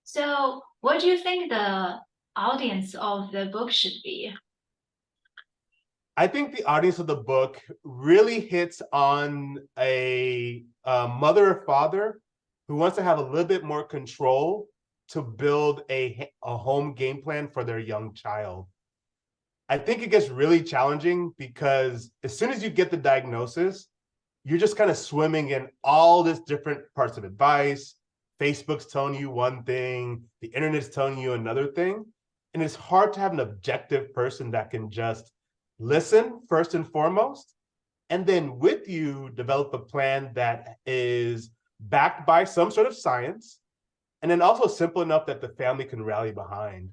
So, what do you think the audience of the book should be? I think the audience of the book really hits on a mother or father who wants to have a little bit more control to build a home game plan for their young child. I think it gets really challenging because as soon as you get the diagnosis, you're just kind of swimming in all this different parts of advice. Facebook's telling you one thing, the internet's telling you another thing. And it's hard to have an objective person that can just listen first and foremost, and then with you develop a plan that is backed by some sort of science, and then also simple enough that the family can rally behind.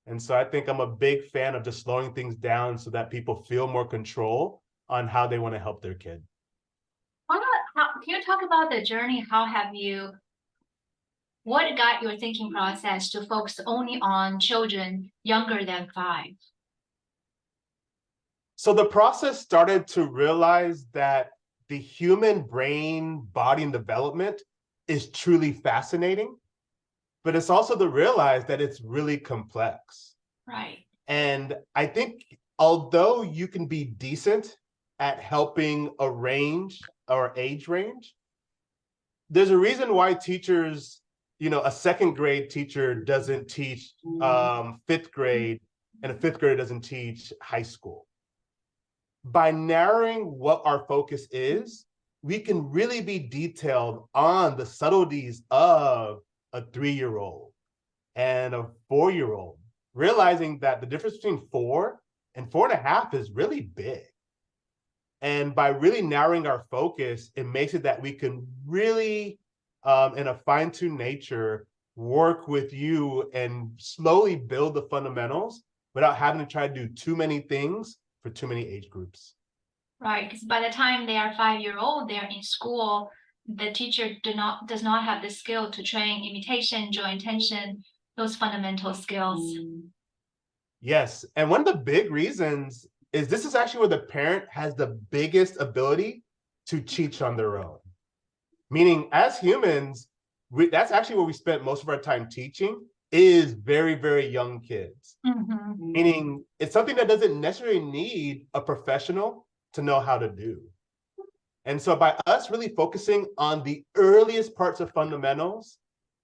And so I think I'm a big fan of just slowing things down so that people feel more control on how they want to help their kid. Can you talk about the journey? What got your thinking process to focus only on children younger than 5? So the process started to realize that the human brain, body, and development is truly fascinating, but it's also to realize that it's really complex. Right. And I think although you can be decent at helping a range or age range, there's a reason why teachers, a second grade teacher doesn't teach fifth grade, and a fifth grader doesn't teach high school. By narrowing what our focus is, we can really be detailed on the subtleties of a 3-year-old and a 4-year-old, realizing that the difference between 4 and 4.5 is really big. And by really narrowing our focus, it makes it that we can really, in a fine-tuned nature, work with you and slowly build the fundamentals without having to try to do too many things for too many age groups. Right, because by the time they are 5 year old, they are in school. The teacher does not have the skill to train imitation, joint attention, those fundamental skills. Yes. And one of the big reasons is this is actually where the parent has the biggest ability to teach on their own. Meaning, as humans, that's actually where we spent most of our time teaching is very, very young kids. Meaning, it's something that doesn't necessarily need a professional to know how to do. And so by us really focusing on the earliest parts of fundamentals,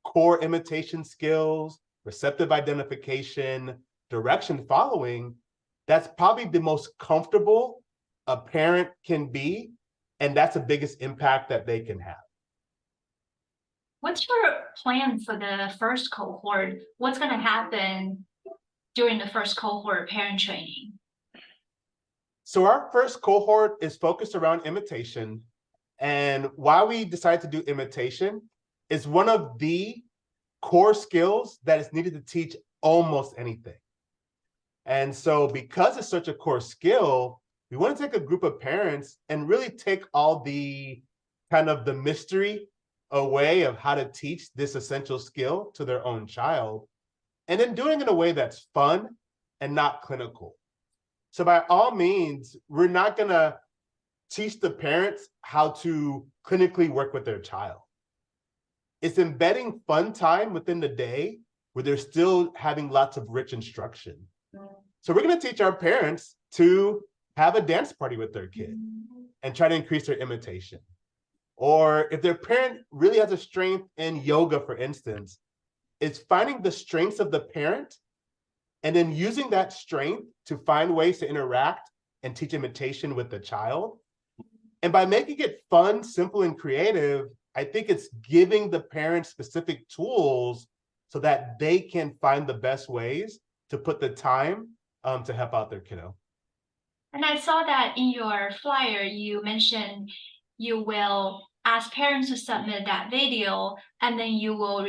core imitation skills, receptive identification, direction following, that's probably the most comfortable a parent can be. And that's the biggest impact that they can have. What's your plan for the first cohort? What's going to happen during the first cohort parent training? So our first cohort is focused around imitation. And why we decided to do imitation is one of the core skills that is needed to teach almost anything. And so because it's such a core skill, we want to take a group of parents and really take all the kind of the mystery away of how to teach this essential skill to their own child, and then doing it in a way that's fun and not clinical. So by all means, we're not going to teach the parents how to clinically work with their child. It's embedding fun time within the day where they're still having lots of rich instruction. So we're going to teach our parents to have a dance party with their kid and try to increase their imitation. Or if their parent really has a strength in yoga, for instance, it's finding the strengths of the parent and then using that strength to find ways to interact and teach imitation with the child. And by making it fun, simple, and creative, I think it's giving the parents specific tools so that they can find the best ways to put the time to help out their kiddo. And I saw that in your flyer, you mentioned you will ask parents to submit that video and then you will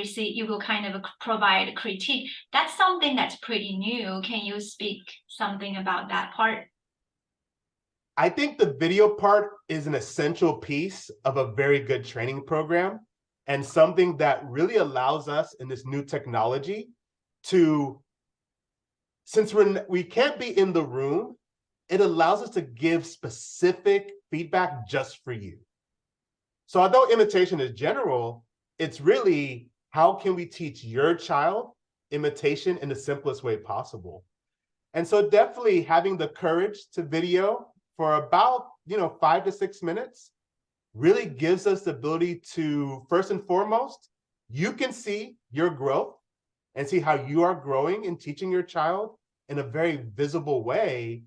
kind of provide a critique. That's something that's pretty new. Can you speak something about that part? I think the video part is an essential piece of a very good training program and something that really allows us in this new technology to, since we can't be in the room, it allows us to give specific feedback just for you. So although imitation is general, it's really how can we teach your child imitation in the simplest way possible? And so definitely having the courage to video for about 5 to 6 minutes really gives us the ability to, first and foremost, you can see your growth and see how you are growing and teaching your child in a very visible way.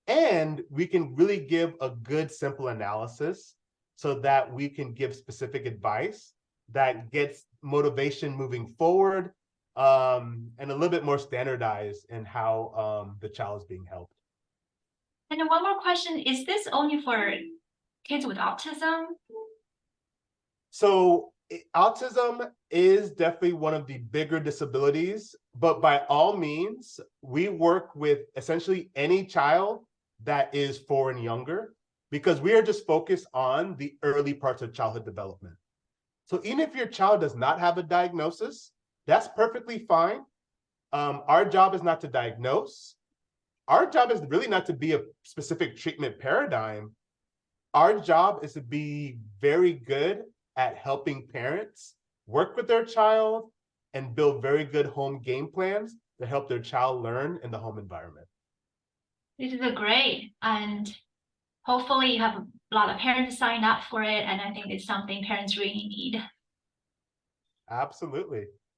And we can really give a good, simple analysis so that we can give specific advice that gets motivation moving forward, and a little bit more standardized in how the child is being helped. And then one more question, is this only for kids with autism? So autism is definitely one of the bigger disabilities, but by all means, we work with essentially any child that is 4 and younger, because we are just focused on the early parts of childhood development. So even if your child does not have a diagnosis, that's perfectly fine. Our job is not to diagnose. Our job is really not to be a specific treatment paradigm. Our job is to be very good at helping parents work with their child and build very good home game plans to help their child learn in the home environment. This is great. And hopefully you have a lot of parents sign up for it. And I think it's something parents really need. Absolutely.